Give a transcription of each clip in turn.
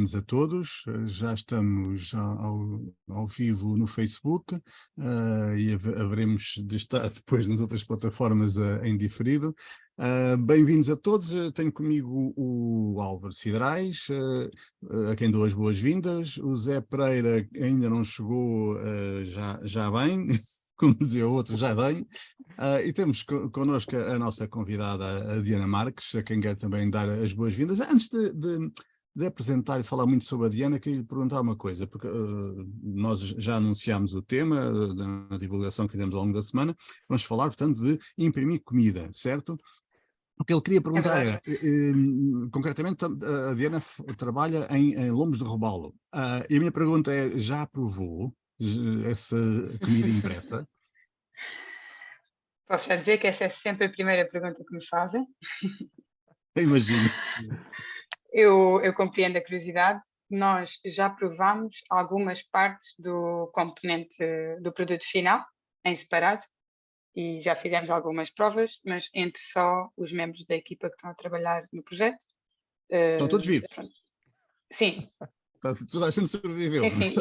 bem-vindos a todos. Já estamos ao vivo no Facebook e haveremos de estar depois nas outras plataformas em diferido. Bem-vindos a todos. Tenho comigo o Álvaro Cidrais, a quem dou as boas-vindas. O Zé Pereira ainda não chegou, já bem, como dizia o outro, já bem. E temos connosco a nossa convidada, a Diana Marques, a quem quero também dar as boas-vindas. Antes de apresentar e falar muito sobre a Diana, queria lhe perguntar uma coisa, porque nós já anunciámos o tema na divulgação que fizemos ao longo da semana. Vamos falar, portanto, de imprimir comida, certo? O que ele queria É perguntar verdade. era, concretamente, a Diana trabalha em lombos de robalo. E a minha pergunta é, já provou essa comida impressa? Posso já dizer que essa é sempre a primeira pergunta que me fazem. Imagino. Eu compreendo a curiosidade. Nós já provámos algumas partes do componente do produto final, em separado, e já fizemos algumas provas, mas entre só os membros da equipa que estão a trabalhar no projeto. Estão todos vivos. Pronto. Sim, Toda a gente sobreviveu. sim.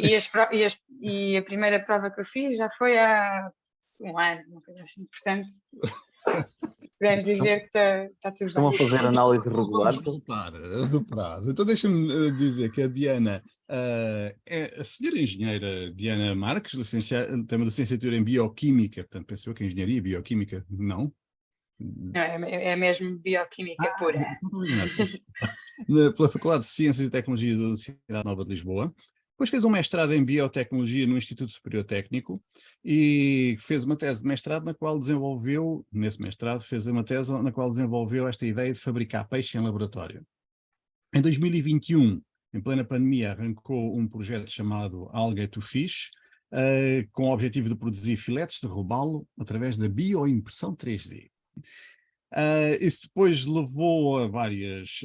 E a primeira prova que eu fiz já foi há um ano, uma coisa assim. Portanto, podemos dizer que está tudo Costumam bem. fazer análise regular? Vamos voltar do prazo. Então deixa-me dizer que a Diana é a senhora engenheira Diana Marques, tem uma licenciatura em Bioquímica, portanto pensou que Engenharia Bioquímica, não? Não, é mesmo bioquímica pura. Não estou enganado. Pela Faculdade de Ciências e Tecnologia da Universidade Nova de Lisboa. Depois fez um mestrado em Biotecnologia no Instituto Superior Técnico e fez uma tese de mestrado na qual desenvolveu, nesse mestrado, fez uma tese na qual desenvolveu esta ideia de fabricar peixe em laboratório. Em 2021, em plena pandemia, arrancou um projeto chamado Algae to Fish, com o objetivo de produzir filetes de robalo através da bioimpressão 3D. Isso depois levou a várias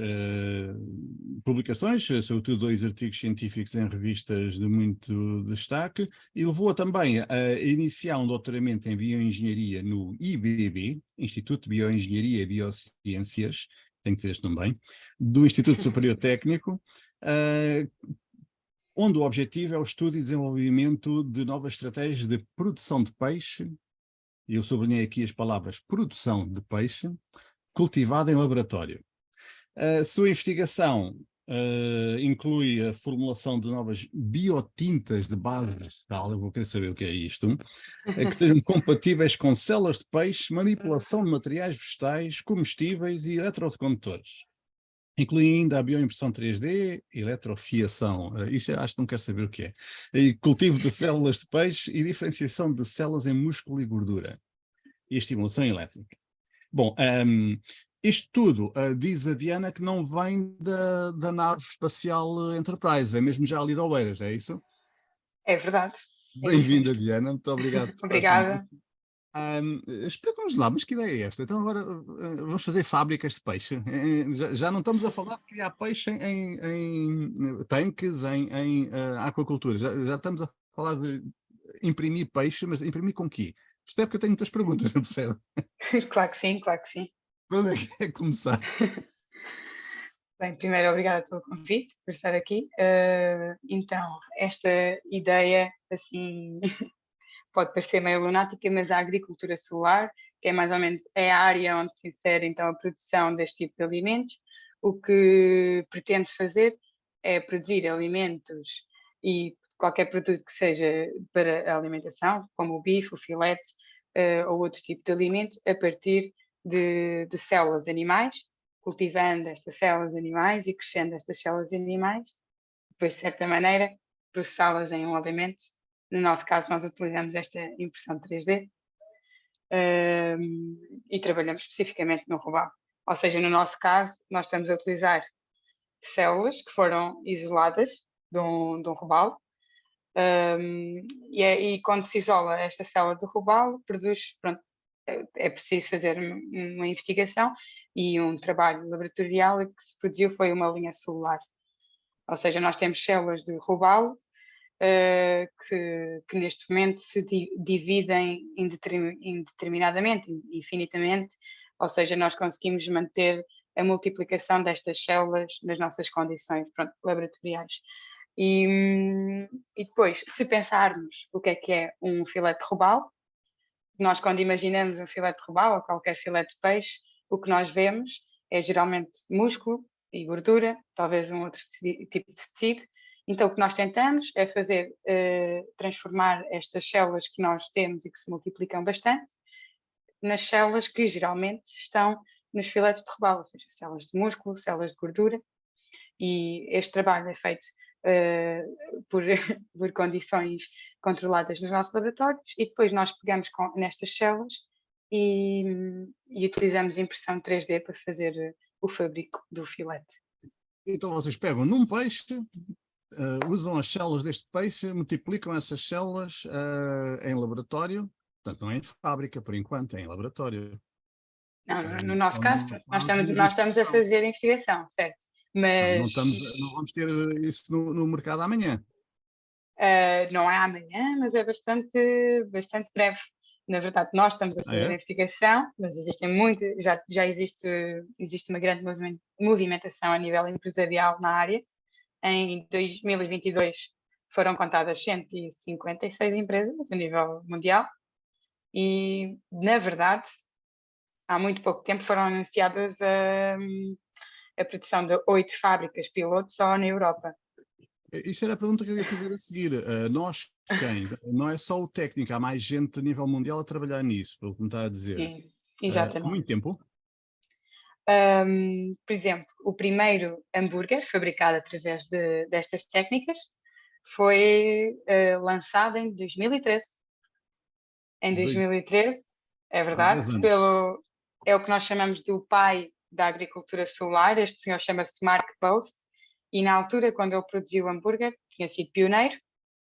publicações, sobretudo 2 artigos científicos em revistas de muito destaque, e levou também a iniciar um doutoramento em bioengenharia no IBB, Instituto de Bioengenharia e Biociências, tem que dizer este nome bem, do Instituto Superior Técnico, onde o objetivo é o estudo e desenvolvimento de novas estratégias de produção de peixe, e eu sublinhei aqui as palavras produção de peixe, cultivado em laboratório. A sua investigação inclui a formulação de novas biotintas de base vegetal, eu vou querer saber o que é isto, que sejam compatíveis com células de peixe, manipulação de materiais vegetais, comestíveis e eletrocondutores. Inclui ainda a bioimpressão 3D, eletrofiação, isso eu acho que não quero saber o que é, e cultivo de células de peixe e diferenciação de células em músculo e gordura, e estimulação elétrica. Bom, isto tudo, diz a Diana que não vem da nave espacial Enterprise, é mesmo já ali de Oeiras, é isso? É verdade. Bem-vinda, Diana, muito obrigado por estar Obrigada. connosco. Explica-nos lá, mas que ideia é esta? Então agora vamos fazer fábricas de peixe. Já não estamos a falar de criar peixe em tanques, em aquacultura. Já estamos a falar de imprimir peixe, mas imprimir com quê? Percebe que eu tenho muitas perguntas, não percebe? Claro que sim, claro que sim. Quando é que é começar? Bem, primeiro, obrigada pelo convite, por estar aqui. Então, esta ideia, assim, pode parecer meio lunática, mas a agricultura solar, que é mais ou menos a área onde se insere então a produção deste tipo de alimentos, o que pretende fazer é produzir alimentos e qualquer produto que seja para a alimentação, como o bife, o filete ou outro tipo de alimentos, a partir de células animais, cultivando estas células animais e crescendo estas células animais, depois de certa maneira processá-las em um alimento. No nosso caso, nós utilizamos esta impressão 3D e trabalhamos especificamente no robalo. Ou seja, no nosso caso, nós estamos a utilizar células que foram isoladas de um robalo e quando se isola esta célula do robalo, produz, pronto, é preciso fazer uma investigação e um trabalho laboratorial e o que se produziu foi uma linha celular. Ou seja, nós temos células de robalo que neste momento se dividem indeterminadamente, infinitamente, ou seja, nós conseguimos manter a multiplicação destas células nas nossas condições, pronto, laboratoriais. E depois, se pensarmos o que é um filete de robalo, nós quando imaginamos um filete de robalo ou qualquer filete de peixe, o que nós vemos é geralmente músculo e gordura, talvez um outro tipo de tecido. Então o que nós tentamos é fazer, transformar estas células que nós temos e que se multiplicam bastante, nas células que geralmente estão nos filetes de robalo, ou seja, células de músculo, células de gordura, e este trabalho é feito por, por condições controladas nos nossos laboratórios e depois nós pegamos nestas células e utilizamos impressão 3D para fazer o fabrico do filete. Então vocês pegam num peixe, usam as células deste peixe, multiplicam essas células em laboratório, portanto não é em fábrica por enquanto, é em laboratório. Não, no nosso caso, nós Fase estamos a fazer investigação, certo? Mas não vamos ter isso no mercado amanhã. não é amanhã, mas é bastante breve. Na verdade, nós estamos a fazer a investigação, mas existem já existe uma grande movimentação a nível empresarial na área. Em 2022 foram contadas 156 empresas a nível mundial e, na verdade, há muito pouco tempo foram anunciadas a produção de 8 fábricas piloto só na Europa. Isso era a pergunta que eu ia fazer a seguir. Nós, quem? Não é só o técnico, há mais gente a nível mundial a trabalhar nisso, pelo que me está a dizer. Sim, exatamente. Há muito tempo? Por exemplo, o primeiro hambúrguer fabricado através destas técnicas foi lançado em 2013. Em 2013, é verdade, é o que nós chamamos do pai da agricultura celular. Este senhor chama-se Mark Post e na altura, quando ele produziu o hambúrguer, tinha sido pioneiro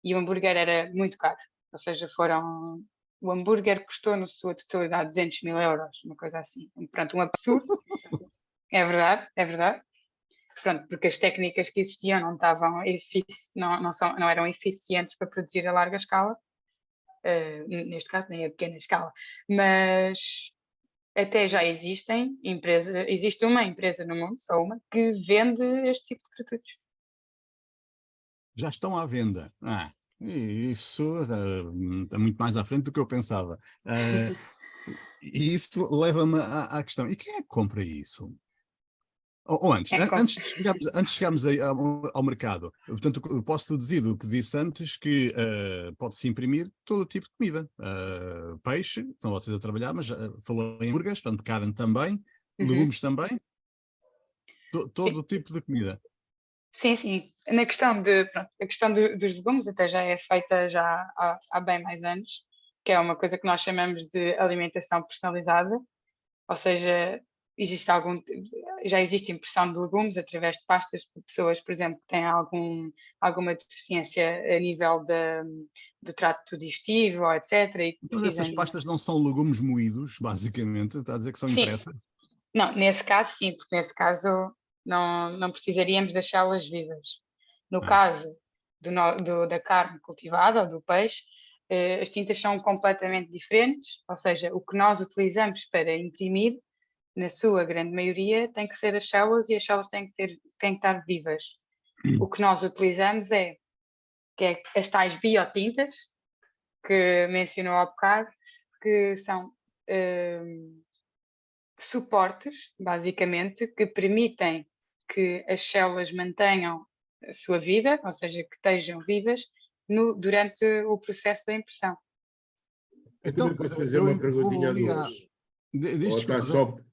e o hambúrguer era muito caro. Ou seja, o hambúrguer custou na sua totalidade 200 mil euros, uma coisa assim. Pronto, um absurdo. É verdade, é verdade. Pronto, porque as técnicas que existiam não estavam não eram eficientes para produzir a larga escala, neste caso nem a pequena escala, mas até já existe uma empresa no mundo, só uma, que vende este tipo de produtos. Já estão à venda. Isso é muito mais à frente do que eu pensava. E isso leva-me à questão, e quem é que compra isso? Ou antes de chegarmos ao mercado, portanto, eu posso deduzir do que disse antes que pode-se imprimir todo o tipo de comida. Peixe, estão vocês a trabalhar, mas falou em hambúrgueres, portanto, carne também, legumes também, todo o tipo de comida. Sim, sim. Na questão a questão dos legumes até já é feita já há bem mais anos, que é uma coisa que nós chamamos de alimentação personalizada, ou seja, já existe impressão de legumes através de pastas por pessoas, por exemplo, que têm alguma deficiência a nível do trato digestivo, etc. E que Então essas pastas não são legumes moídos, basicamente, está a dizer que são impressas? Não, nesse caso sim, porque nesse caso não precisaríamos deixá-las vivas. No caso da carne cultivada ou do peixe, as tintas são completamente diferentes, ou seja, o que nós utilizamos para imprimir, na sua grande maioria, tem que ser as células e as células têm que estar vivas. O que nós utilizamos que é as tais biotintas, que mencionou há bocado, que são suportes, basicamente, que permitem que as células mantenham a sua vida, ou seja, que estejam vivas durante o processo da impressão. Eu também posso fazer uma perguntinha ou duas.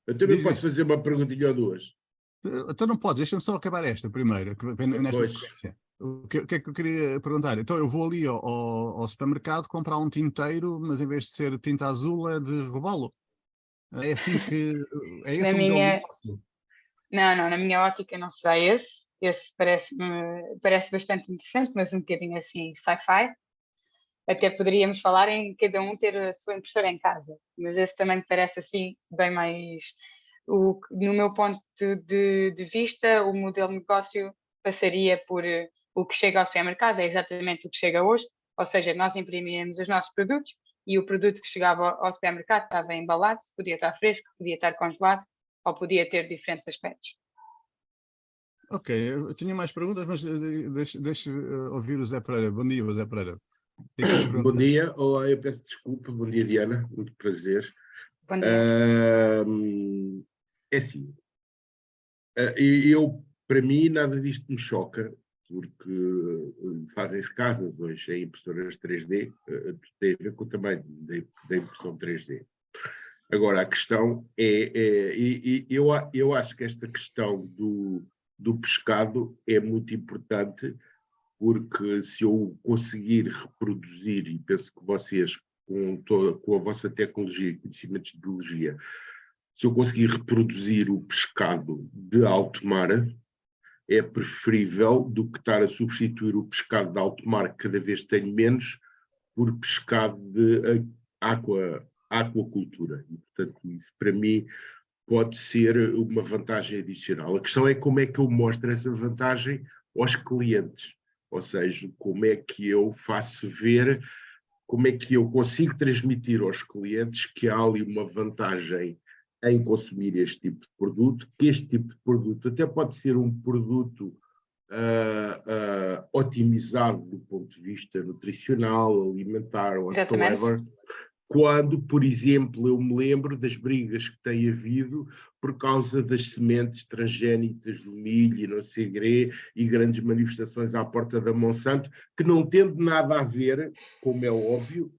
Eu também posso fazer uma perguntinha ou duas. Então não podes, deixa-me só acabar esta primeira, nesta sequência. O que é que eu queria perguntar? Então eu vou ali ao supermercado comprar um tinteiro, mas em vez de ser tinta azul é de robalo. É assim que... É esse o modelo de negócio? Não, na minha ótica não será esse. Esse parece bastante interessante, mas um bocadinho assim sci-fi. Até poderíamos falar em cada um ter a sua impressora em casa, mas esse também me parece assim bem mais... no meu ponto de vista, o modelo de negócio passaria por o que chega ao supermercado, é exatamente o que chega hoje, ou seja, nós imprimíamos os nossos produtos e o produto que chegava ao supermercado estava embalado, podia estar fresco, podia estar congelado, ou podia ter diferentes aspectos. Ok, eu tinha mais perguntas, mas deixa ouvir o Zé Pereira. Bom dia, Zé Pereira. Bom dia, olá, eu peço desculpa. Bom dia, Diana, muito prazer. Bom dia. É assim, para mim, nada disto me choca, porque fazem-se casas hoje em impressoras 3D, tem a ver com o tamanho da impressão 3D. Agora, a questão eu acho que esta questão do pescado é muito importante, porque se eu conseguir reproduzir, e penso que vocês, com a vossa tecnologia e conhecimentos de biologia, se eu conseguir reproduzir o pescado de alto mar, é preferível do que estar a substituir o pescado de alto mar, que cada vez tenho menos, por pescado de aquacultura. E, portanto, isso para mim pode ser uma vantagem adicional. A questão é como é que eu mostro essa vantagem aos clientes, ou seja, como é que eu faço ver, como é que eu consigo transmitir aos clientes que há ali uma vantagem em consumir este tipo de produto, que este tipo de produto até pode ser um produto otimizado do ponto de vista nutricional, alimentar, whatsoever, quando, por exemplo, eu me lembro das brigas que tem havido por causa das sementes transgénicas do milho e não sei quê, e grandes manifestações à porta da Monsanto, que não tendo nada a ver, como é óbvio,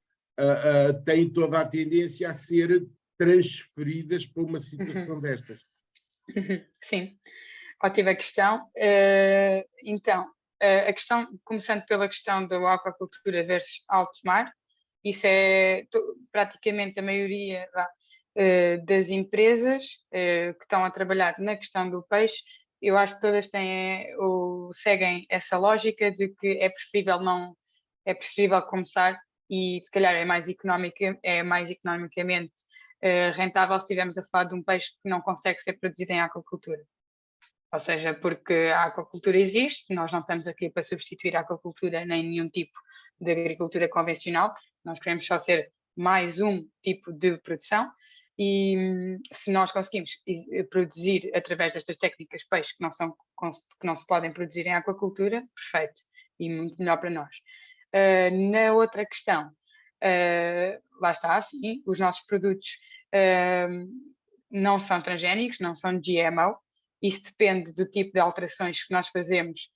têm toda a tendência a ser transferidas para uma situação destas. Sim, ótima questão. Então, a questão, começando pela questão da aquacultura versus alto mar, isso é praticamente a maioria das empresas que estão a trabalhar na questão do peixe. Eu acho que todas seguem essa lógica de que é preferível começar, e se calhar é mais economicamente rentável se estivermos a falar de um peixe que não consegue ser produzido em aquacultura. Ou seja, porque a aquacultura existe, nós não estamos aqui para substituir a aquacultura nem nenhum tipo de agricultura convencional, nós queremos só ser mais um tipo de produção, e se nós conseguimos produzir através destas técnicas peixes que não se podem produzir em aquacultura, perfeito, e muito melhor para nós. Na outra questão, lá está, sim, os nossos produtos não são transgénicos, não são GMO. Isso depende do tipo de alterações que nós fazemos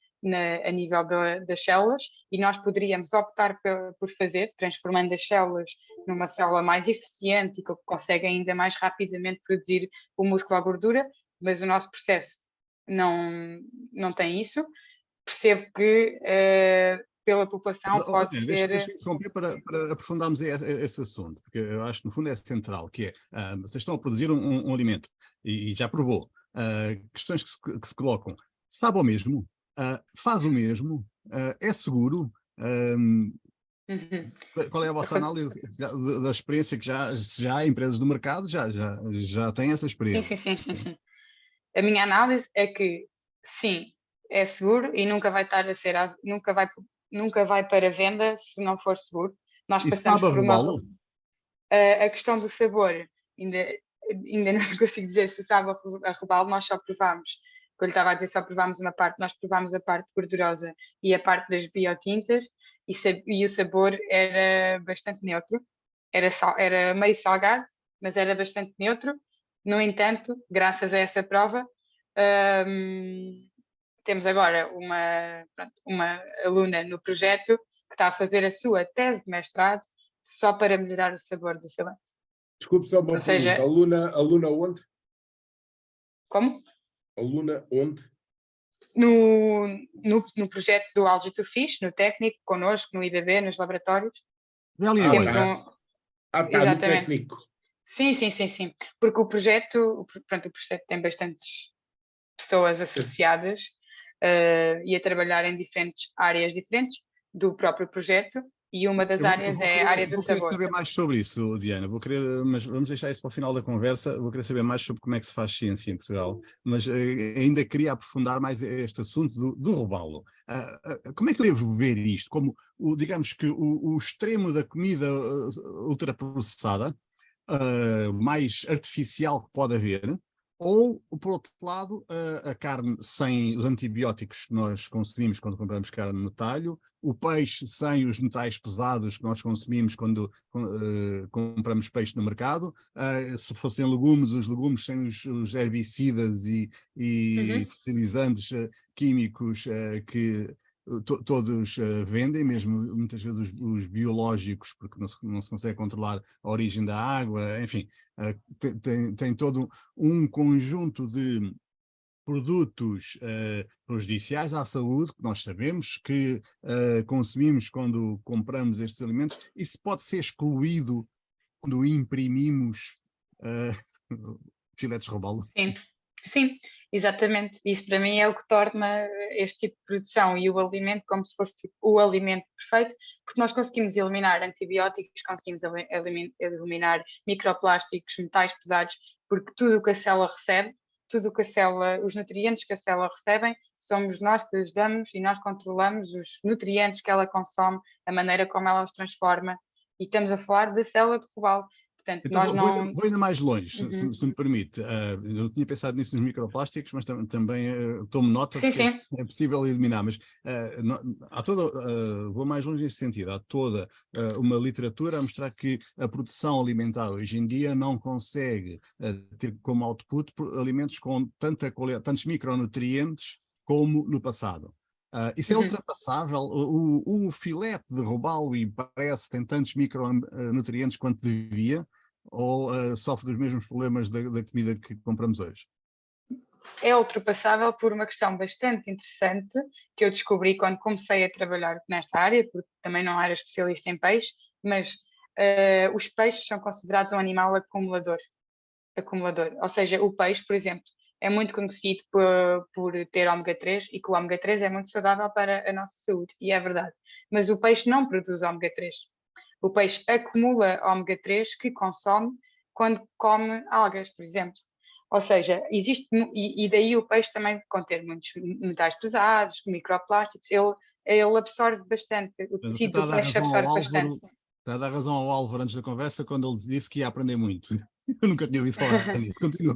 a nível das células, e nós poderíamos optar por fazer, transformando as células numa célula mais eficiente e que consegue ainda mais rapidamente produzir o músculo à gordura, mas o nosso processo não tem isso. Percebo que pela população pode ser... Deixa-me interromper para aprofundarmos esse assunto, porque eu acho que no fundo é central, que é, vocês estão a produzir um alimento, e já provou, questões que se colocam, sabe o mesmo, faz o mesmo, é seguro, qual é a vossa análise da experiência que já há empresas do mercado, já têm essa experiência? Sim. A minha análise é que sim, é seguro e nunca vai estar a ser, nunca vai para venda se não for seguro. Nós passamos por uma... A questão do sabor, ainda não consigo dizer se sabe a robalo, nós só provámos, que eu lhe estava a dizer, só provámos uma parte, nós provámos a parte gordurosa e a parte das biotintas, e o sabor era bastante neutro, era meio salgado, mas era bastante neutro. No entanto, graças a essa prova, temos agora uma aluna no projeto que está a fazer a sua tese de mestrado só para melhorar o sabor do filete. Desculpe só uma pergunta. Aluna onde? Como? Aluna onde? No projeto do Algae to Fish, no técnico, connosco, no IBB, nos laboratórios. Temos no técnico. Sim. Porque o projeto tem bastantes pessoas associadas e a trabalhar em áreas diferentes do próprio projeto, e uma das áreas é a área do sabor. Vou querer saber mais sobre isso, Diana, mas vamos deixar isso para o final da conversa. Vou querer saber mais sobre como é que se faz ciência em Portugal, mas ainda queria aprofundar mais este assunto do robalo. Como é que eu devo ver isto? Como, digamos que o extremo da comida ultraprocessada, mais artificial que pode haver, Ou, por outro lado, a carne sem os antibióticos que nós consumimos quando compramos carne no talho, o peixe sem os metais pesados que nós consumimos quando compramos peixe no mercado, se fossem legumes, os legumes sem os herbicidas e fertilizantes químicos que todos vendem, mesmo muitas vezes os biológicos, porque não se consegue controlar a origem da água, enfim, tem todo um conjunto de produtos prejudiciais à saúde, que nós sabemos que consumimos quando compramos estes alimentos. Isso pode ser excluído quando imprimimos filetes de robalo? Sim, sim, exatamente. Isso para mim é o que torna este tipo de produção e o alimento como se fosse tipo, o alimento perfeito, porque nós conseguimos eliminar antibióticos, conseguimos eliminar microplásticos, metais pesados, porque tudo o que a célula recebe, tudo o que a célula, os nutrientes que a célula recebem, somos nós que lhes damos e nós controlamos os nutrientes que ela consome, a maneira como ela os transforma, e estamos a falar da célula de robalo. Portanto, Então nós não... vou ainda mais longe, Uhum. se me permite. Eu tinha pensado nisso nos microplásticos, mas também tomo nota de Sim, que sim. é possível eliminar. Mas vou mais longe nesse sentido. Há toda uma literatura a mostrar que a produção alimentar hoje em dia não consegue ter como output alimentos com tanta qualidade, tantos micronutrientes como no passado. Isso é ultrapassável. O filete de robalo e parece tem tantos micronutrientes quanto devia, ou sofre dos mesmos problemas da comida que compramos hoje? É ultrapassável por uma questão bastante interessante que eu descobri quando comecei a trabalhar nesta área, porque também não era especialista em peixe, mas os peixes são considerados um animal acumulador. Ou seja, o peixe, por exemplo, é muito conhecido por ter ômega 3 e que o ômega 3 é muito saudável para a nossa saúde, e é verdade. Mas o peixe não produz ômega 3. O peixe acumula ômega 3 que consome quando come algas, por exemplo. Ou seja, existe, e daí o peixe também conter muitos metais pesados, microplásticos, ele absorve bastante, o Mas você tecido está a do dar peixe razão ao absorve bastante. Álvaro, está a dar razão ao Álvaro antes da conversa, quando ele disse que ia aprender muito. Eu nunca tinha ouvido falar nisso. Continua.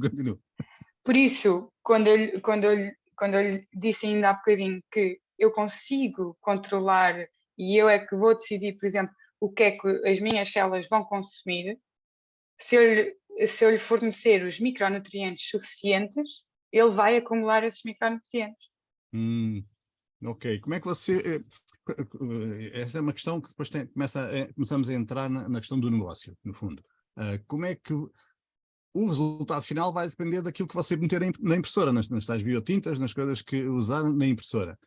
Por isso, quando eu lhe disse ainda há bocadinho que eu consigo controlar e eu é que vou decidir, por exemplo, o que é que as minhas células vão consumir, se eu lhe fornecer os micronutrientes suficientes, ele vai acumular esses micronutrientes. Ok. Como é que você... esta é uma questão que depois começamos a entrar na questão do negócio, no fundo. Como é que o resultado final vai depender daquilo que você meter na impressora, nas tais biotintas, nas coisas que usar na impressora.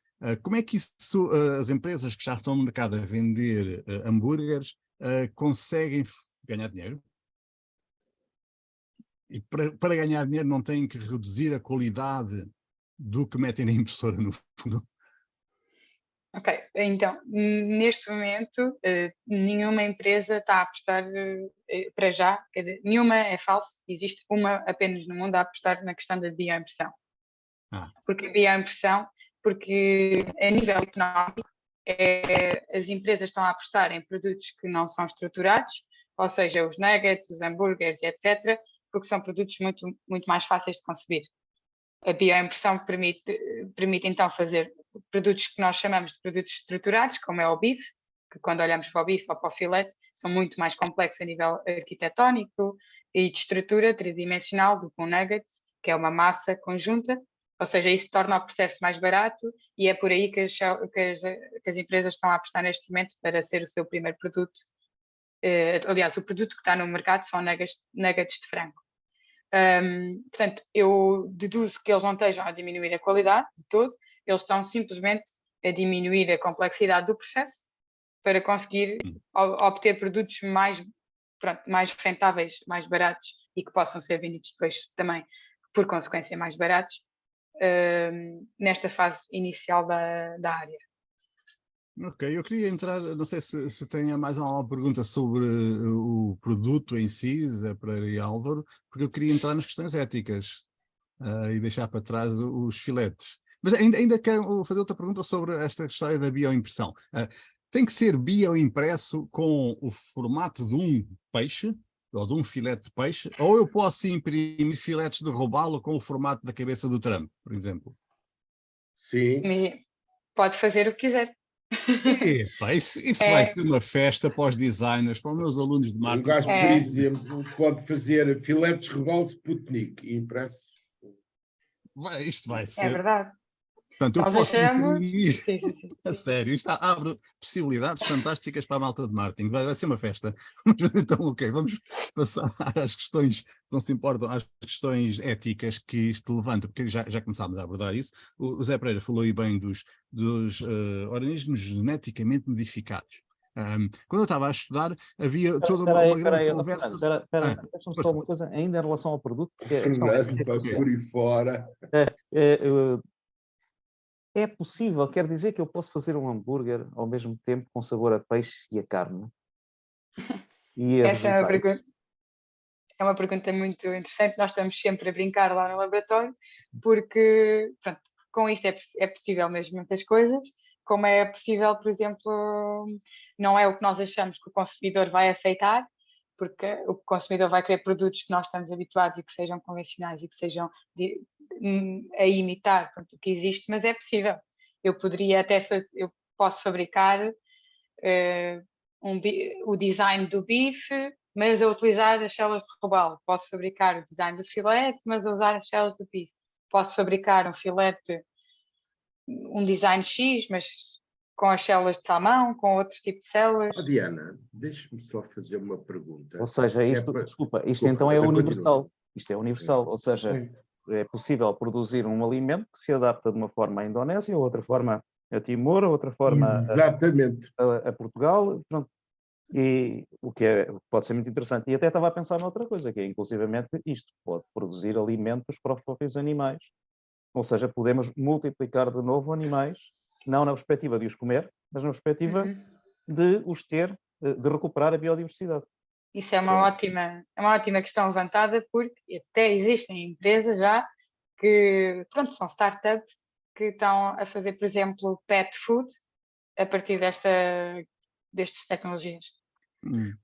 Como é que isso, as empresas que já estão no mercado a vender hambúrgueres conseguem ganhar dinheiro? E para ganhar dinheiro não têm que reduzir a qualidade do que metem na impressora, no fundo? Ok, então, neste momento, nenhuma empresa está a apostar para já, quer dizer, nenhuma é falso, existe uma apenas no mundo a apostar na questão da bioimpressão. Porque bioimpressão, porque a nível económico, as empresas estão a apostar em produtos que não são estruturados, ou seja, os nuggets, os hambúrgueres, etc., porque são produtos muito, muito mais fáceis de conceber. A bioimpressão permite então fazer produtos que nós chamamos de produtos estruturados, como é o bife, que quando olhamos para o bife ou para o filete, são muito mais complexos a nível arquitetónico e de estrutura tridimensional do que um nugget, que é uma massa conjunta, ou seja, isso torna o processo mais barato e é por aí que as empresas estão a apostar neste momento para ser o seu primeiro produto. Aliás, o produto que está no mercado são nuggets de frango. Portanto, eu deduzo que eles não estejam a diminuir a qualidade de todo, eles estão simplesmente a diminuir a complexidade do processo para conseguir obter produtos mais rentáveis, mais baratos e que possam ser vendidos depois também, por consequência, mais baratos, nesta fase inicial da área. Ok, eu queria entrar, não sei se tenha mais alguma pergunta sobre o produto em si, Zé Pereira e Álvaro, porque eu queria entrar nas questões éticas e deixar para trás os filetes. Mas ainda quero fazer outra pergunta sobre esta história da bioimpressão. Tem que ser bioimpresso com o formato de um peixe ou de um filete de peixe, ou eu posso imprimir filetes de robalo com o formato da cabeça do Trump, por exemplo. Sim. Pode fazer o que quiser. Epá, isso vai ser uma festa para os designers, para os meus alunos de Um marketing. gajo, por exemplo, pode fazer filetes robalo Sputnik impressos. Isto vai É ser. verdade. Portanto, eu Nós posso achamos. imprimir. Sim. A sério, isto abre possibilidades fantásticas para a malta de marketing. Vai ser uma festa. Então, ok, vamos passar às questões, se não se importam, às questões éticas que isto levanta, porque já começámos a abordar isso. O Zé Pereira falou aí bem dos organismos geneticamente modificados. Quando eu estava a estudar, havia toda uma grande conversa. Deixa-me só uma coisa, ainda em relação ao produto. O Fernando vai por aí fora. É possível, quer dizer que eu posso fazer um hambúrguer ao mesmo tempo com sabor a peixe e a carne? E essa é uma pergunta muito interessante. Nós estamos sempre a brincar lá no laboratório, porque pronto, com isto é possível mesmo muitas coisas, como é possível, por exemplo, não é o que nós achamos que o consumidor vai aceitar, porque o consumidor vai querer produtos que nós estamos habituados e que sejam convencionais e que sejam a imitar, pronto, o que existe, mas é possível. Eu poderia até eu posso fabricar o design do bife, mas a utilizar as células de robalo. Posso fabricar o design do filete, mas a usar as células do bife. Posso fabricar um filete, um design X, mas com as células de salmão, com outro tipo de células. Diana, deixe-me só fazer uma pergunta. Ou seja, isto então é universal. Isto é universal, ou seja, é possível produzir um alimento que se adapta de uma forma à Indonésia, outra forma a Timor, outra forma a Portugal, pronto. E o que pode ser muito interessante. E até estava a pensar noutra coisa, que é inclusivamente isto, pode produzir alimentos para os próprios animais. Ou seja, podemos multiplicar de novo animais, não na perspectiva de os comer, mas na perspectiva de os ter, de recuperar a biodiversidade. Isso é uma ótima questão levantada, porque até existem empresas já que, pronto, são startups que estão a fazer, por exemplo, pet food a partir destas tecnologias.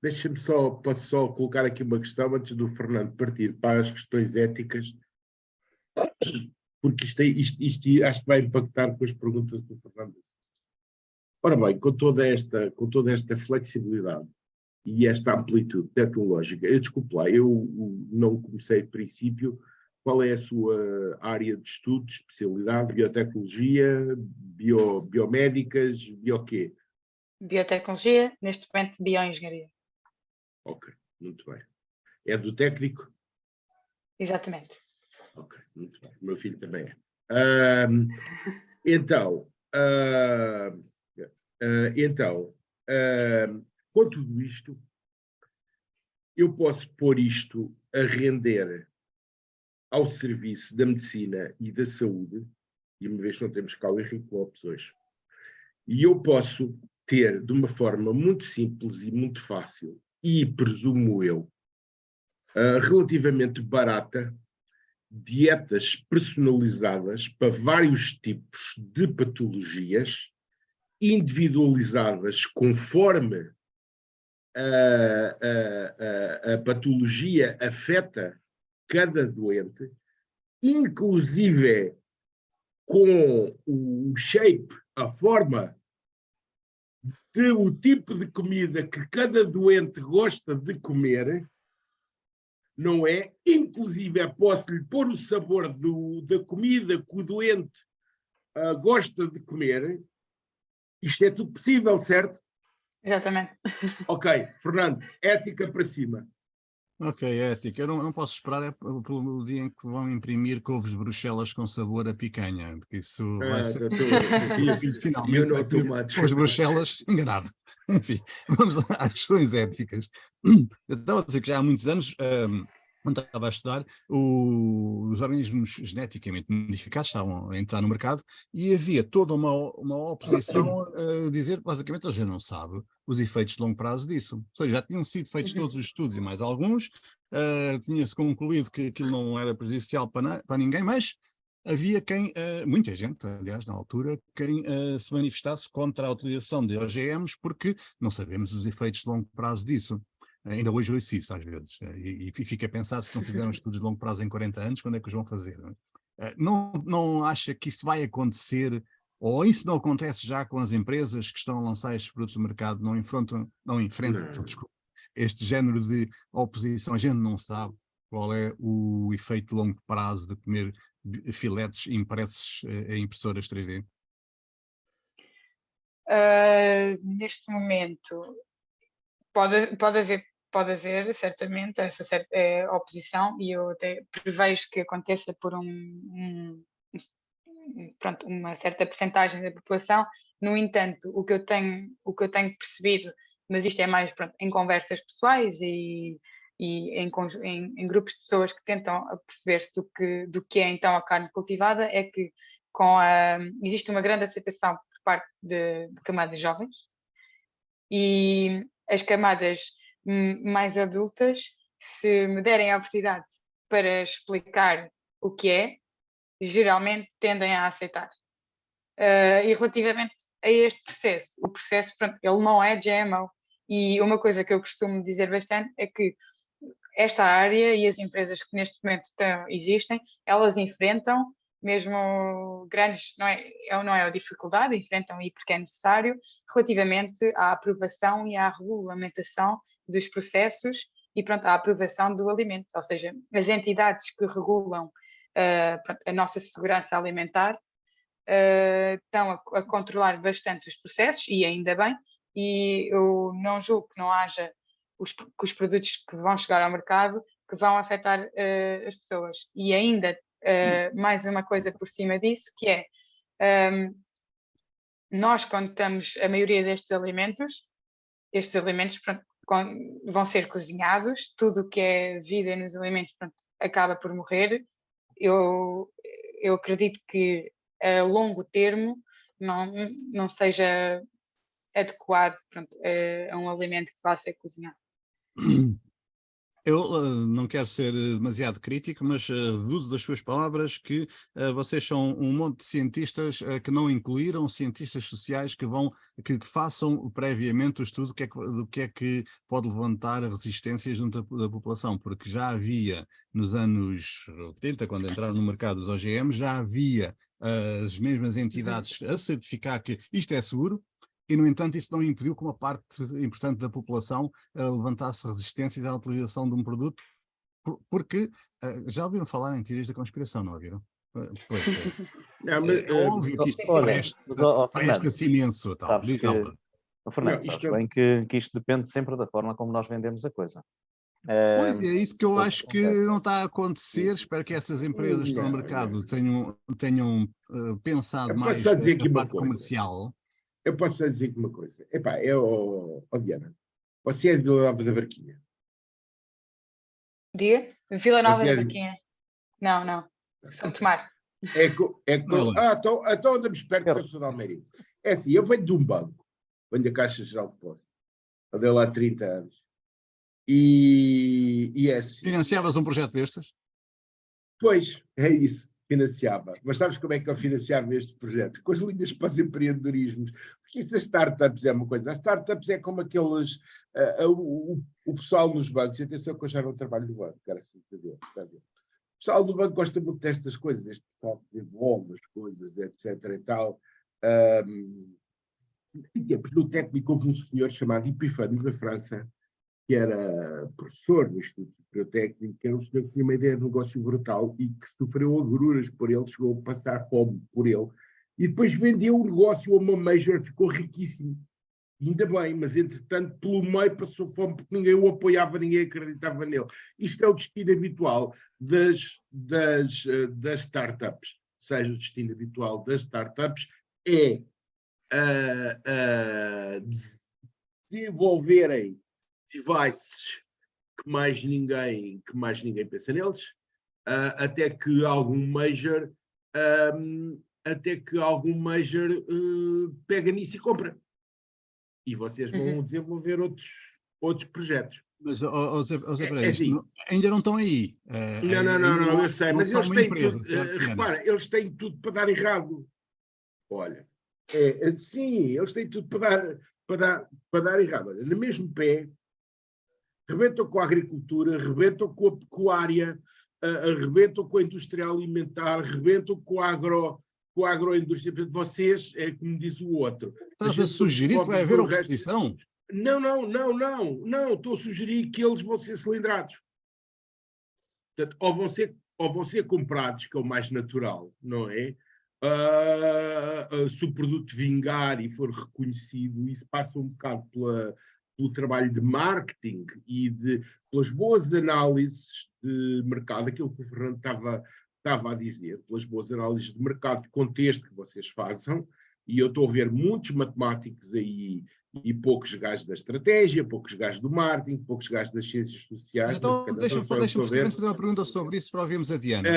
Deixa-me posso só colocar aqui uma questão antes do Fernando partir para as questões éticas, porque isto acho que vai impactar com as perguntas do Fernando. Ora bem, com toda esta flexibilidade e esta amplitude tecnológica, desculpe lá, eu não comecei de princípio. Qual é a sua área de estudo, especialidade, biotecnologia, biomédicas, quê? Biotecnologia, neste momento bioengenharia. Ok, muito bem. É do técnico? Exatamente. Ok, muito bem. O meu filho também é. Então, com tudo isto, eu posso pôr isto a render ao serviço da medicina e da saúde, e uma vez que não temos cá o Henrique Lopes hoje, e eu posso ter, de uma forma muito simples e muito fácil, e presumo eu, relativamente barata, dietas personalizadas para vários tipos de patologias, individualizadas conforme a patologia afeta cada doente, inclusive com o shape, a forma, o tipo de comida que cada doente gosta de comer, não é? Inclusive, posso-lhe pôr o sabor da comida que o doente gosta de comer. Isto é tudo possível, certo? Exatamente. Ok, Fernando, ética para cima. Ok, ética. Eu não posso esperar pelo dia em que vão imprimir couves de Bruxelas com sabor a picanha, porque isso vai ser... Finalmente vai ter couves de Bruxelas enganado. Enfim, vamos lá às questões éticas. Eu estava a dizer que já há muitos anos, quando estava a estudar, os organismos geneticamente modificados estavam a entrar no mercado e havia toda uma oposição a dizer, basicamente, a gente não sabe os efeitos de longo prazo disso. Ou seja, já tinham sido feitos todos os estudos e mais alguns, tinha-se concluído que aquilo não era prejudicial para ninguém, mas havia muita gente, aliás, na altura, quem se manifestasse contra a utilização de OGMs porque não sabemos os efeitos de longo prazo disso. Ainda hoje ouço isso às vezes, e fico a pensar, se não fizeram estudos de longo prazo em 40 anos, quando é que os vão fazer? Não acha que isso vai acontecer, ou isso não acontece já com as empresas que estão a lançar estes produtos no mercado, não enfrentam, desculpa, este género de oposição? A gente não sabe qual é o efeito de longo prazo de comer filetes impressos em impressoras 3D? Neste momento pode haver certamente essa certa oposição, e eu até prevejo que aconteça por pronto, uma certa percentagem da população. No entanto, o que eu tenho percebido, mas isto é mais, pronto, em conversas pessoais e em grupos de pessoas que tentam perceber-se do que é então a carne cultivada, é que existe uma grande aceitação por parte de camadas jovens, e as camadas mais adultas, se me derem a oportunidade para explicar o que é, geralmente tendem a aceitar. E relativamente a este processo, o processo, pronto, ele não é GMO, e uma coisa que eu costumo dizer bastante é que esta área e as empresas que neste momento existem, elas enfrentam mesmo grandes, não é a dificuldade, enfrentam, e porque é necessário, relativamente à aprovação e à regulamentação dos processos e, pronto, à aprovação do alimento. Ou seja, as entidades que regulam a nossa segurança alimentar estão a controlar bastante os processos, e ainda bem, e eu não julgo que não haja que os produtos que vão chegar ao mercado que vão afetar as pessoas. E ainda mais uma coisa por cima disso, que é nós, quando estamos a maioria destes alimentos pronto, vão ser cozinhados, tudo o que é vida nos alimentos, pronto, acaba por morrer. Eu acredito que a longo termo não seja adequado, pronto, a um alimento que vá ser cozinhado. Eu não quero ser demasiado crítico, mas deduzo das suas palavras que vocês são um monte de cientistas que não incluíram cientistas sociais que façam previamente o estudo do que é que pode levantar resistências junto da população, porque já havia nos anos 80, quando entraram no mercado os OGMs, já havia as mesmas entidades a certificar que isto é seguro. E, no entanto, isso não impediu que uma parte importante da população levantasse resistências à utilização de um produto, porque já ouviram falar em teorias da conspiração, não ouviram? Pois é óbvio que isto presta-se imenso. Sabes bem que isto depende sempre da forma como nós vendemos a coisa. Pois, é isso que eu acho que não está a acontecer. Espero que essas empresas que estão no mercado tenham pensado mais na parte comercial. Eu posso só dizer uma coisa. Epá, Diana, você é de Vila Nova da Barquinha? Diga? Vila Nova da Barquinha? Não. São Tomar. Então andamos perto, que eu sou de Almeirim. É assim, eu venho de um banco, venho da Caixa Geral de Depósitos, andei lá há 30 anos, e é assim. Financiavas um projeto destes? Pois, é isso. Financiava. Mas sabes como é que eu financiava este projeto? Com as linhas para os empreendedorismos. Porque isso das startups é uma coisa. As startups é como aqueles... o pessoal nos bancos, e atenção que eu já não trabalho no banco, graças a Deus. O pessoal do banco gosta muito destas coisas, este pessoal que desenvolve as coisas, etc. e tal. No técnico houve um senhor chamado Epifânio da França, que era professor no Instituto Superior Técnico, que era um senhor que tinha uma ideia de negócio brutal e que sofreu agruras por ele, chegou a passar fome por ele, e depois vendeu o negócio a uma major, ficou riquíssimo. Ainda bem, mas entretanto, pelo meio passou fome porque ninguém o apoiava, ninguém acreditava nele. Isto é o destino habitual das startups. Seja, o destino habitual das startups é desenvolverem devices que mais ninguém pensa neles, até que algum major pega nisso e compra. E vocês vão desenvolver outros projetos. Mas, Zé Pereira, assim, ainda não estão aí. Não, eu sei, mas eles têm empresa, tudo, repara, eles têm tudo para dar errado. Olha, sim, eles têm tudo para dar errado. Olha, no mesmo pé, rebentam com a agricultura, rebentam com a pecuária, rebentam com a indústria alimentar, rebentam com a agroindústria. Portanto, vocês, é como diz o outro. Estás a sugerir que vai haver oposição? Não. Estou a sugerir que eles vão ser cilindrados. Portanto, ou vão ser comprados, que é o mais natural, não é? Se o produto vingar e for reconhecido, isso passa um bocado pelo trabalho de marketing e pelas boas análises de mercado, aquilo que o Fernando estava a dizer, pelas boas análises de mercado, de contexto que vocês façam, e eu estou a ver muitos matemáticos aí e poucos gajos da estratégia, poucos gajos do marketing, poucos gajos das ciências sociais. Então, deixa-me fazer uma pergunta sobre isso para ouvirmos a Diana.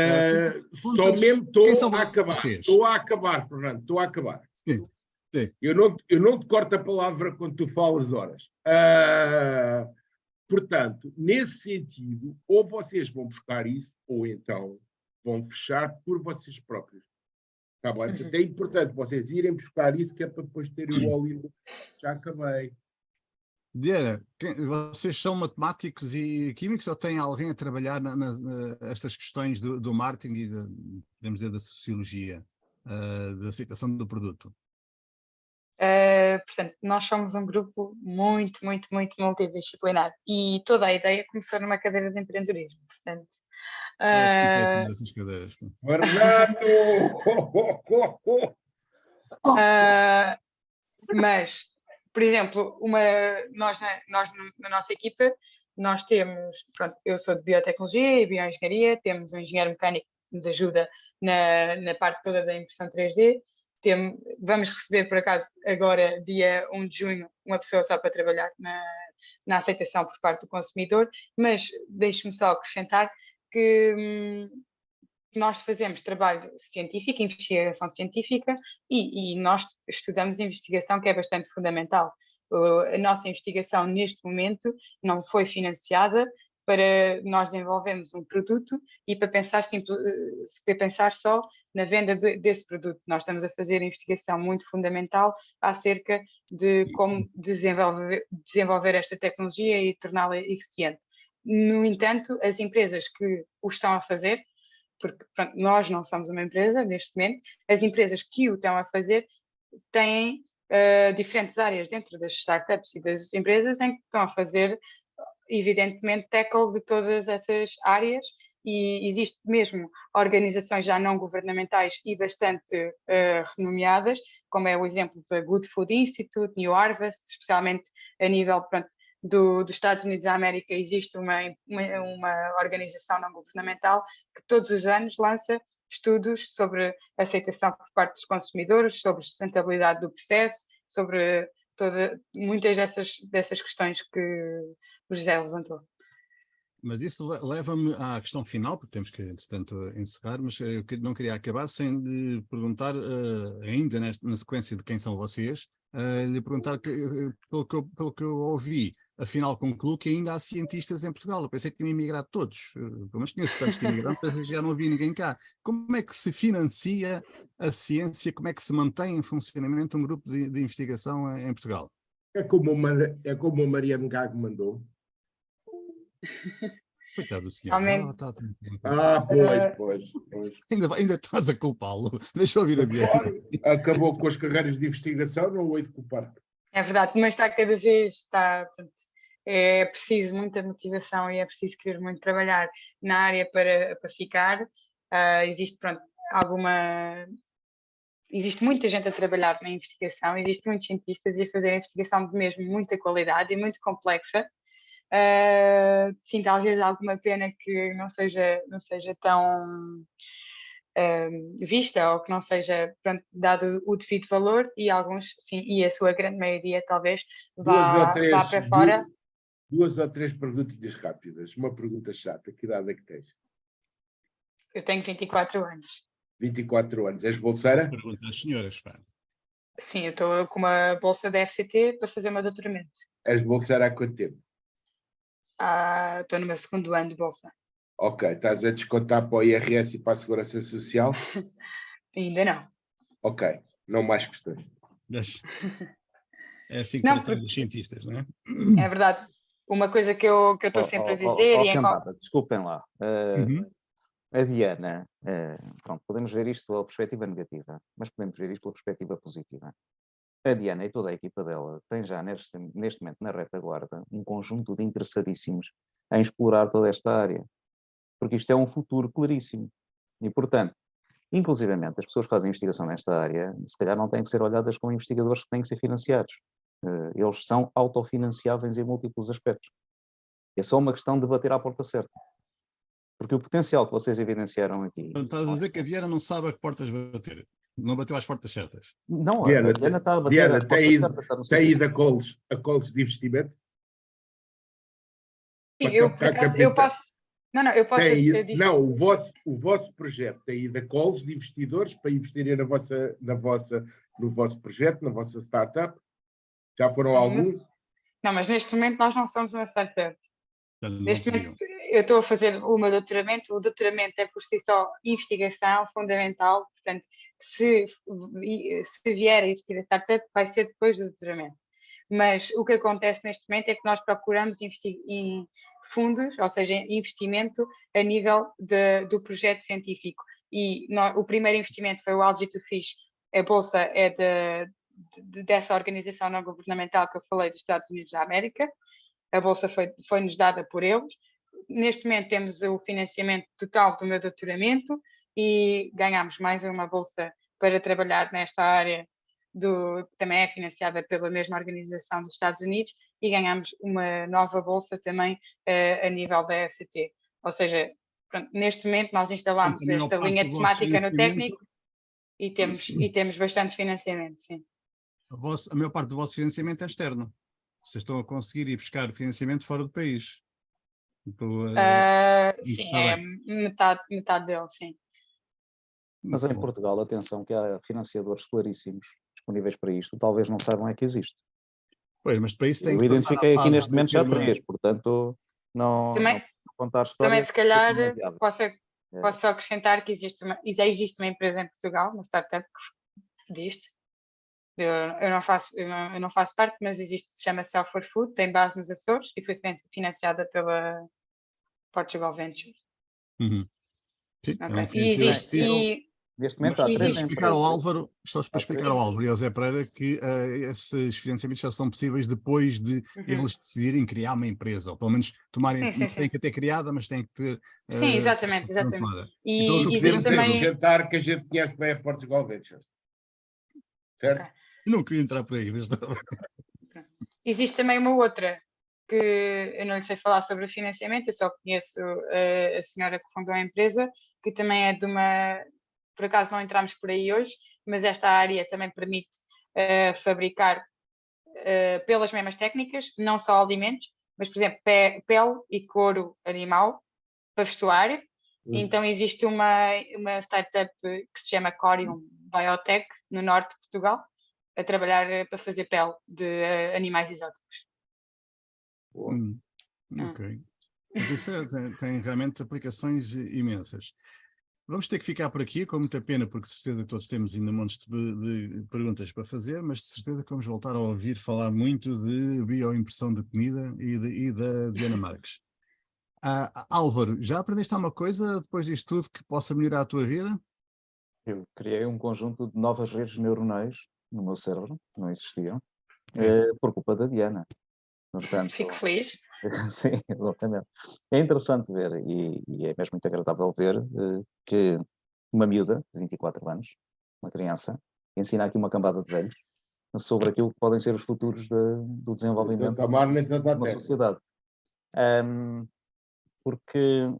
Só mesmo estou a acabar. Estou a acabar, Fernando, estou a acabar. Sim. Eu não te corto a palavra quando tu falas horas. Portanto, nesse sentido, ou vocês vão buscar isso, ou então vão fechar por vocês próprios. Está bem? Portanto, é importante vocês irem buscar isso, que é para depois terem o óleo. Já acabei. Diana, vocês são matemáticos e químicos ou tem alguém a trabalhar estas questões do marketing e, podemos dizer, da sociologia, da aceitação do produto? Portanto, nós somos um grupo muito multidisciplinar e toda a ideia começou numa cadeira de empreendedorismo. Portanto, essas cadeiras. Mas, por exemplo, nós na nossa equipa, nós temos, pronto, eu sou de biotecnologia e bioengenharia, temos um engenheiro mecânico que nos ajuda na parte toda da impressão 3D. Vamos receber, por acaso, agora, dia 1 de junho, uma pessoa só para trabalhar na aceitação por parte do consumidor, mas deixe-me só acrescentar que nós fazemos trabalho científico, investigação científica, e nós estudamos investigação, que é bastante fundamental. A nossa investigação, neste momento, não foi financiada para nós desenvolvermos um produto e para pensar só na venda desse produto. Nós estamos a fazer investigação muito fundamental acerca de como desenvolver esta tecnologia e torná-la eficiente. No entanto, as empresas que o estão a fazer, porque pronto, nós não somos uma empresa neste momento, as empresas que o estão a fazer têm diferentes áreas dentro das startups e das empresas em que estão a fazer, evidentemente, tackle de todas essas áreas, e existe mesmo organizações já não governamentais e bastante renomeadas, como é o exemplo da Good Food Institute, New Harvest, especialmente a nível, pronto, dos Estados Unidos da América. Existe uma organização não governamental que todos os anos lança estudos sobre aceitação por parte dos consumidores, sobre sustentabilidade do processo, sobre muitas dessas questões que o José levantou. Mas isso leva-me à questão final, porque temos que, entretanto, encerrar, mas eu não queria acabar sem lhe perguntar, ainda na sequência de quem são vocês, lhe perguntar, pelo que eu ouvi, afinal concluo que ainda há cientistas em Portugal. Eu pensei que tinham imigrado todos, mas conheço tantos que imigraram, mas já não havia ninguém cá. Como é que se financia a ciência, como é que se mantém em funcionamento um grupo de investigação em Portugal? É como o Mariano Gago mandou. Coitado do senhor. Pois. Ainda estás a culpá-lo. Deixa eu ouvir a Diana. Acabou com as carreiras de investigação, não o hei de culpar. É verdade, mas está cada vez, é preciso muita motivação e é preciso querer muito trabalhar na área para ficar. Existe muita gente a trabalhar na investigação, existem muitos cientistas a fazer investigação de mesmo muita qualidade e muito complexa. Sim, talvez alguma pena que não seja tão vista, ou que não seja, pronto, dado o devido valor, e alguns, sim, e a sua grande maioria talvez vá para fora. Duas ou três perguntinhas rápidas. Uma pergunta chata: que idade é que tens? Eu tenho 24 anos. 24 anos. És bolseira? Pergunta às senhoras, pá. Sim, eu estou com uma bolsa da FCT para fazer o meu doutoramento. És bolseira há quanto tempo? Estou no meu segundo ano de bolsa. Ok, estás a descontar para o IRS e para a Segurança Social? Ainda não. Ok, não mais questões. É assim que tratamos os cientistas, não é? É verdade. uma coisa que eu estou sempre a dizer... Cambada, desculpem lá. A Diana, pronto, podemos ver isto pela perspectiva negativa, mas podemos ver isto pela perspectiva positiva. A Diana e toda a equipa dela tem já neste momento na retaguarda um conjunto de interessadíssimos em explorar toda esta área, porque isto é um futuro claríssimo. E, portanto, inclusivamente as pessoas que fazem investigação nesta área, se calhar não têm que ser olhadas como investigadores que têm que ser financiados. Eles são autofinanciáveis em múltiplos aspectos. É só uma questão de bater à porta certa. Porque o potencial que vocês evidenciaram aqui... Estás a dizer que a Diana não sabe a que portas bater. Não bateu às portas certas. Não, Diana, a Diana está a bater Diana, às portas certas. Tem ido a calls de investimento? Sim, eu posso... Não, eu posso... Não, o vosso projeto tem ido a calls de investidores para investirem no vosso projeto, na vossa startup? Já foram alguns? Não, mas neste momento nós não somos uma startup. Neste momento eu estou a fazer o meu doutoramento. O doutoramento é por si só investigação fundamental. Portanto, se vier a existir a startup, vai ser depois do doutoramento. Mas o que acontece neste momento é que nós procuramos em fundos, ou seja, investimento a nível do projeto científico. E o primeiro investimento foi o Algae2Fish. A bolsa é dessa organização não governamental que eu falei, dos Estados Unidos da América. A bolsa foi-nos dada por eles. Neste momento temos o financiamento total do meu doutoramento e ganhamos mais uma bolsa para trabalhar nesta área, que também é financiada pela mesma organização dos Estados Unidos, e ganhamos uma nova bolsa também a nível da FCT. Ou seja, pronto, neste momento nós instalamos esta linha de temática no técnico e temos bastante financiamento, sim. A maior parte do vosso financiamento é externo. Vocês estão a conseguir ir buscar financiamento fora do país. Sim, é metade dele, sim. Mas em Portugal, atenção, que há financiadores claríssimos disponíveis para isto, talvez não saibam é que existe. Pois, mas para isso tem Eu que identifiquei aqui neste momento já 3, portanto, não contar histórias. Também, se calhar, posso acrescentar que existe uma empresa em Portugal, uma startup disto. Eu não faço parte, mas se chama Self for Food, tem base nos Açores e foi financiada pela Portugal Ventures. Sim, okay. Neste momento há 3 explicar ao Álvaro, só para explicar ao Álvaro e ao Zé Pereira que esses financiamentos já são possíveis depois de eles decidirem criar uma empresa, ou pelo menos tomarem, tem que ter criada, mas tem que ter... Sim, exatamente. E existe também... que a gente conhece bem a Portugal Ventures. Certo? Okay. Eu não queria entrar por aí, mas... Existe também uma outra, que eu não lhe sei falar sobre o financiamento, eu só conheço a senhora que fundou a empresa, que também é de uma... Por acaso não entramos por aí hoje, mas esta área também permite fabricar pelas mesmas técnicas, não só alimentos, mas, por exemplo, pele e couro animal para vestuário. Então existe uma startup que se chama Corium Biotech, no norte de Portugal, a trabalhar para fazer pele de animais exóticos. Ok. Isso tem realmente aplicações imensas. Vamos ter que ficar por aqui, com muita pena, porque de certeza todos temos ainda montes de perguntas para fazer, mas de certeza que vamos voltar a ouvir falar muito de bioimpressão de comida e da Diana Marques. Álvaro, já aprendeste alguma coisa depois disto tudo que possa melhorar a tua vida? Eu criei um conjunto de novas redes neuronais no meu cérebro, que não existiam, por culpa da Diana. Portanto, fico feliz. Sim, exatamente. É interessante ver, e é mesmo muito agradável ver, que uma miúda de 24 anos, uma criança, ensina aqui uma cambada de velhos sobre aquilo que podem ser os futuros do desenvolvimento de uma sociedade.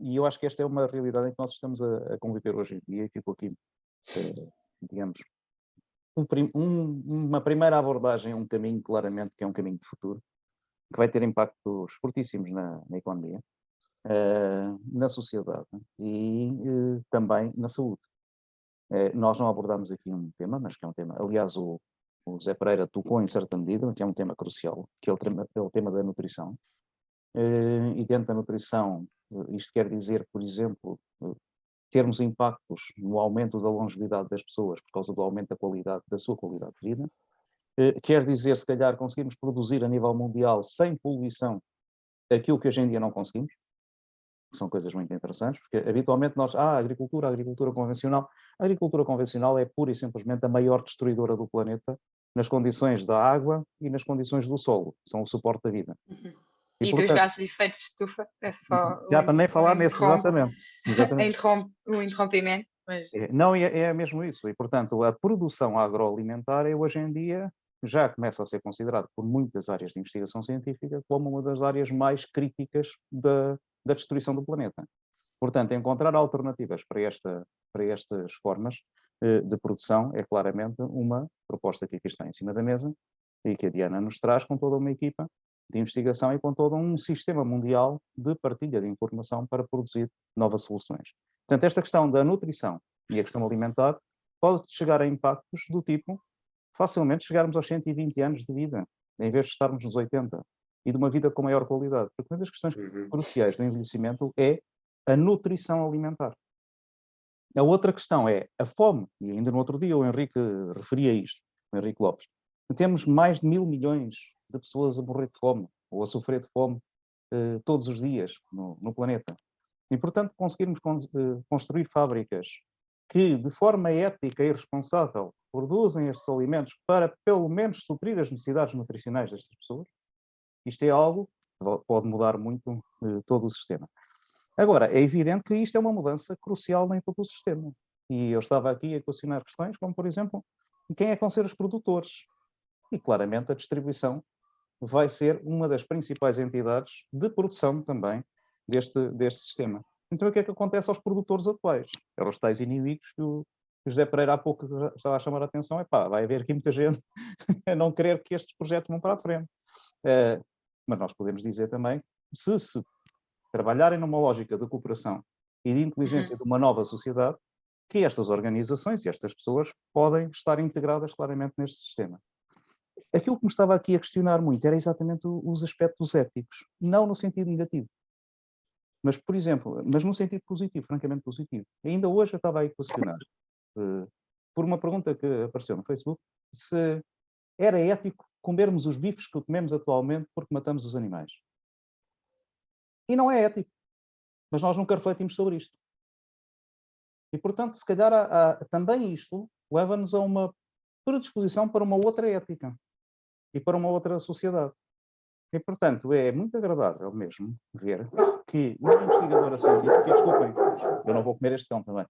E eu acho que esta é uma realidade em que nós estamos a conviver hoje em dia, e fico aqui, digamos, uma primeira abordagem a um caminho, claramente, que é um caminho de futuro, que vai ter impactos fortíssimos na economia, na sociedade e também na saúde. Nós não abordamos aqui um tema, mas que é um tema, aliás, o Zé Pereira tocou em certa medida, que é um tema crucial, que é o tema da nutrição. E dentro da nutrição, isto quer dizer, por exemplo, termos impactos no aumento da longevidade das pessoas por causa do aumento da sua qualidade de vida. Quer dizer, se calhar, conseguirmos produzir a nível mundial sem poluição aquilo que hoje em dia não conseguimos, que são coisas muito interessantes, porque habitualmente nós, a agricultura convencional. A agricultura convencional é pura e simplesmente a maior destruidora do planeta nas condições da água e nas condições do solo, que são o suporte da vida. E dos gases de efeito de estufa, é só... Já para nem falar nesse, exatamente. O interrompimento. Mas... Não, é mesmo isso. E, portanto, a produção agroalimentar hoje em dia já começa a ser considerada por muitas áreas de investigação científica como uma das áreas mais críticas da destruição do planeta. Portanto, encontrar alternativas para estas formas de produção é claramente uma proposta que aqui está em cima da mesa e que a Diana nos traz com toda uma equipa de investigação e com todo um sistema mundial de partilha de informação para produzir novas soluções. Portanto, esta questão da nutrição e a questão alimentar pode chegar a impactos do tipo facilmente chegarmos aos 120 anos de vida, em vez de estarmos nos 80, e de uma vida com maior qualidade. Porque uma das questões cruciais do envelhecimento é a nutrição alimentar. A outra questão é a fome, e ainda no outro dia o Henrique referia isto, o Henrique Lopes. Temos mais de 1.000 milhões de pessoas a morrer de fome, ou a sofrer de fome todos os dias no planeta. E, portanto, conseguirmos construir fábricas que, de forma ética e responsável, produzem estes alimentos para, pelo menos, suprir as necessidades nutricionais destas pessoas, isto é algo que pode mudar muito todo o sistema. Agora, é evidente que isto é uma mudança crucial em todo o sistema. E eu estava aqui a equacionar questões como, por exemplo, quem é que vão ser os produtores? E, claramente, a distribuição vai ser uma das principais entidades de produção também deste sistema. Então, o que é que acontece aos produtores atuais? Eram os tais inimigos que o José Pereira há pouco estava a chamar a atenção. Vai haver aqui muita gente a não querer que estes projetos vão para a frente. Mas nós podemos dizer também, se trabalharem numa lógica de cooperação e de inteligência de uma nova sociedade, que estas organizações e estas pessoas podem estar integradas claramente neste sistema. Aquilo que me estava aqui a questionar muito era exatamente os aspectos éticos, não no sentido negativo, mas, por exemplo, no sentido positivo, francamente positivo. Ainda hoje eu estava aí a questionar, por uma pergunta que apareceu no Facebook, se era ético comermos os bifes que comemos atualmente porque matamos os animais. E não é ético, mas nós nunca refletimos sobre isto. E, portanto, se calhar também isto leva-nos a uma predisposição para uma outra ética e para uma outra sociedade. E, portanto, é muito agradável mesmo ver que uma investigadora científica, desculpem, eu não vou comer este cão também,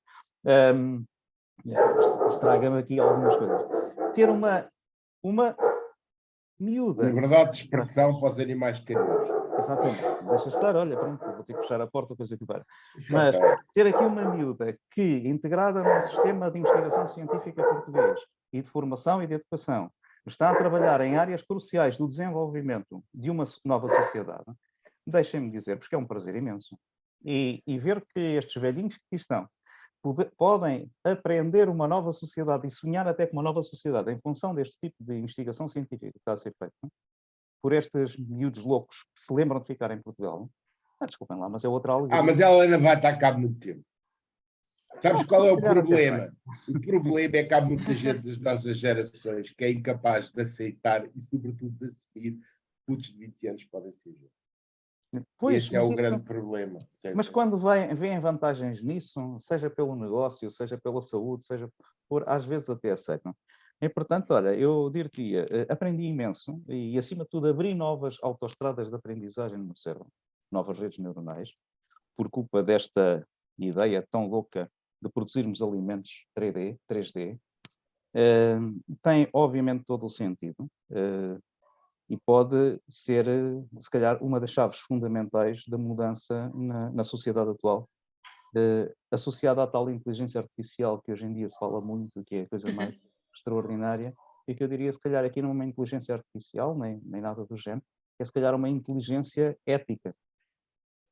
estraga-me aqui algumas coisas, ter uma miúda... Liberdade de expressão para os animais carinhosos. Exatamente, deixa estar, olha, pronto, vou ter que fechar a porta, coisa que para. Mas ter aqui uma miúda que, integrada no sistema de investigação científica português e de formação e de educação, está a trabalhar em áreas cruciais do desenvolvimento de uma nova sociedade, deixem-me dizer, porque é um prazer imenso. E ver que estes velhinhos que aqui estão podem aprender uma nova sociedade e sonhar até com uma nova sociedade em função deste tipo de investigação científica que está a ser feita por estes miúdos loucos que se lembram de ficar em Portugal. Desculpem lá, mas é outra alegria. Mas ela ainda vai estar cá muito tempo. Sabes qual é o problema? O problema é que há muita gente das nossas gerações que é incapaz de aceitar e, sobretudo, de assumir putos de 20 anos podem ser. Pois, esse é o grande problema. Certo? Mas quando vêm vantagens nisso, seja pelo negócio, seja pela saúde, seja às vezes até aceitam. E, portanto, olha, eu diria, aprendi imenso e, acima de tudo, abri novas autoestradas de aprendizagem no meu cérebro, novas redes neuronais, por culpa desta ideia tão louca de produzirmos alimentos 3D, tem, obviamente, todo o sentido e pode ser, se calhar, uma das chaves fundamentais da mudança na sociedade atual, associada à tal inteligência artificial que hoje em dia se fala muito, que é a coisa mais extraordinária, e que eu diria, se calhar, aqui não é uma inteligência artificial, nem nada do género, é se calhar uma inteligência ética,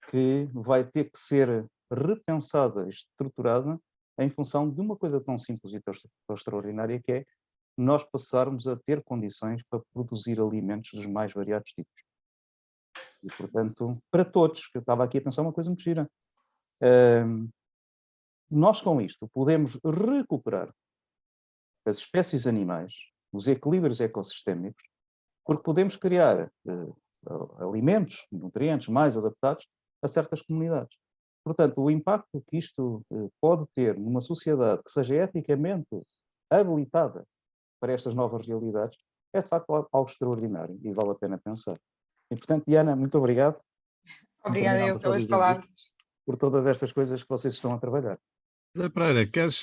que vai ter que ser repensada e estruturada em função de uma coisa tão simples e tão extraordinária, que é nós passarmos a ter condições para produzir alimentos dos mais variados tipos. E, portanto, para todos, que eu estava aqui a pensar uma coisa muito gira, nós com isto podemos recuperar as espécies animais, os equilíbrios ecossistémicos, porque podemos criar alimentos, nutrientes mais adaptados a certas comunidades. Portanto, o impacto que isto pode ter numa sociedade que seja eticamente habilitada para estas novas realidades é, de facto, algo extraordinário e vale a pena pensar. E, portanto, Diana, muito obrigado. Obrigada eu pelas palavras. Por todas estas coisas que vocês estão a trabalhar. Zé Pereira, queres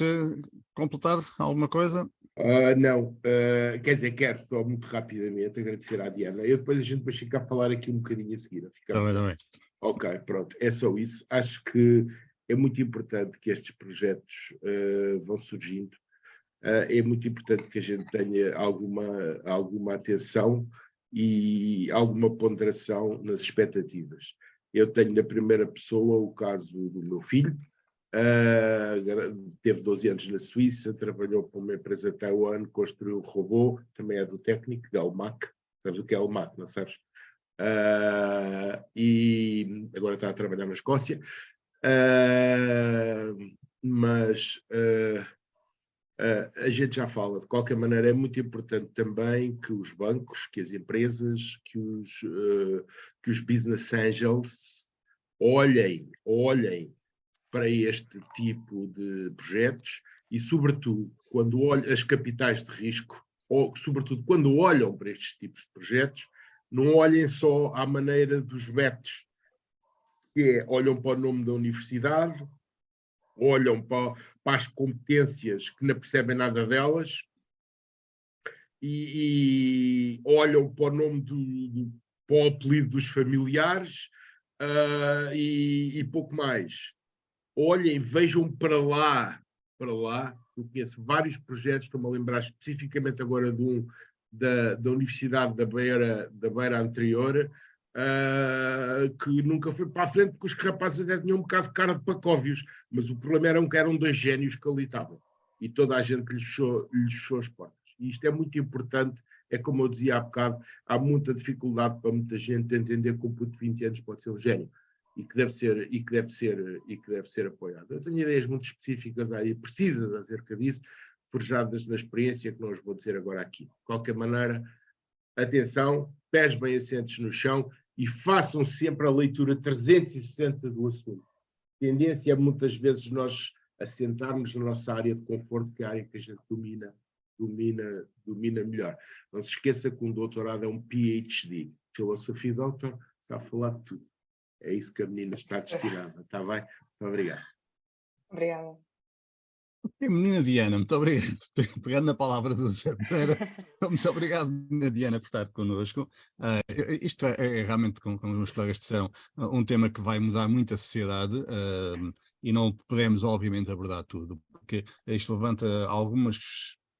completar alguma coisa? Não, quer dizer, quero só muito rapidamente agradecer à Diana. Depois a gente vai ficar a falar aqui um bocadinho a seguir. Está bem. Ok, pronto, é só isso. Acho que é muito importante que estes projetos vão surgindo. É muito importante que a gente tenha alguma atenção e alguma ponderação nas expectativas. Eu tenho na primeira pessoa o caso do meu filho, teve 12 anos na Suíça, trabalhou para uma empresa de Taiwan, construiu um robô, também é do técnico, da Almac. Sabes o que é Almac, não sabes? E agora está a trabalhar na Escócia. Mas a gente já fala, de qualquer maneira, é muito importante também que os bancos, que as empresas, que os business angels olhem para este tipo de projetos e, sobretudo, quando olham as capitais de risco, ou sobretudo quando olham para estes tipos de projetos, não olhem só à maneira dos bets, que é, olham para o nome da universidade, olham para as competências que não percebem nada delas e olham para o nome para o apelido dos familiares e pouco mais. Olhem, vejam para lá. Eu conheço vários projetos, estou-me a lembrar especificamente agora de um da Universidade da Beira Anterior, que nunca foi para a frente, porque os rapazes até tinham um bocado de cara de pacóvios, mas o problema era que eram dois génios que ali estavam, e toda a gente lhes fechou as portas. E isto é muito importante, é como eu dizia há bocado, há muita dificuldade para muita gente entender que um puto de 20 anos pode ser um gênio, e que deve ser apoiado. Eu tenho ideias muito específicas aí, precisas acerca disso, forjadas na experiência que não os vou dizer agora aqui. De qualquer maneira, atenção, pés bem assentes no chão e façam sempre a leitura 360 do assunto. A tendência é muitas vezes nós assentarmos na nossa área de conforto, que é a área que a gente domina melhor. Não se esqueça que um doutorado é um PhD. Filosofia Doutor sabe falar de tudo. É isso que a menina está destinada. Está bem? Muito obrigado. Obrigada. Menina Diana, muito obrigado. Pegando na palavra do Zé Pereira, muito obrigado, menina Diana, por estar connosco. Isto é realmente, como os meus colegas disseram, um tema que vai mudar muito a sociedade e não podemos, obviamente, abordar tudo, porque isto levanta algumas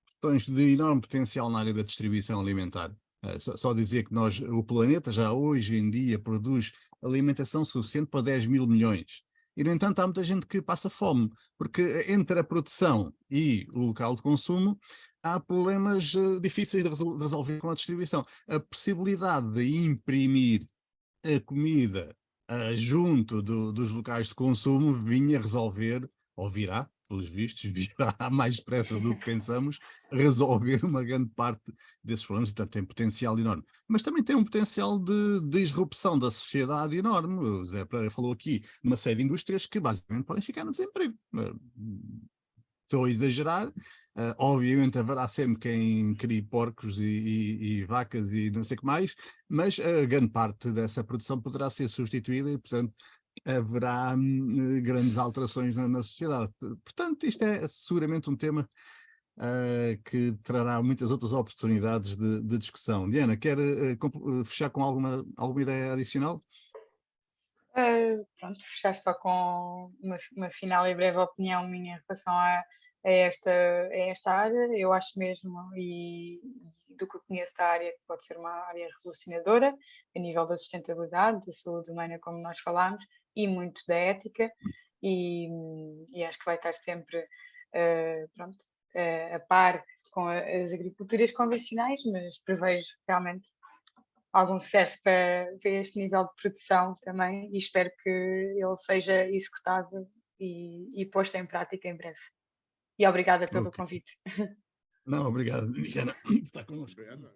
questões de enorme potencial na área da distribuição alimentar. Só dizer que o planeta já hoje em dia produz alimentação suficiente para 10 mil milhões. E, no entanto, há muita gente que passa fome, porque entre a produção e o local de consumo há problemas difíceis de resolver com a distribuição. A possibilidade de imprimir a comida junto dos locais de consumo vinha resolver, ou virá, pelos vistos, virá mais depressa do que pensamos, resolver uma grande parte desses problemas, portanto tem potencial enorme. Mas também tem um potencial de disrupção da sociedade enorme. O Zé Pereira falou aqui uma série de indústrias que basicamente podem ficar no desemprego. Estou a exagerar, obviamente haverá sempre quem crie porcos e vacas e não sei o que mais, mas a grande parte dessa produção poderá ser substituída e, portanto, haverá grandes alterações na sociedade. Portanto, isto é seguramente um tema que trará muitas outras oportunidades de discussão. Diana, quer fechar com alguma ideia adicional? Pronto, fechar só com uma final e breve opinião minha em relação a esta área. Eu acho mesmo, e do que eu conheço da área, que pode ser uma área revolucionadora a nível da sustentabilidade, da saúde humana, como nós falámos, e muito da ética, e acho que vai estar sempre a par com as agriculturas convencionais, mas prevejo realmente algum sucesso para este nível de produção também e espero que ele seja executado e posto em prática em breve. E obrigada pelo convite. Não, obrigado, Diana, por estar connosco. Obrigado.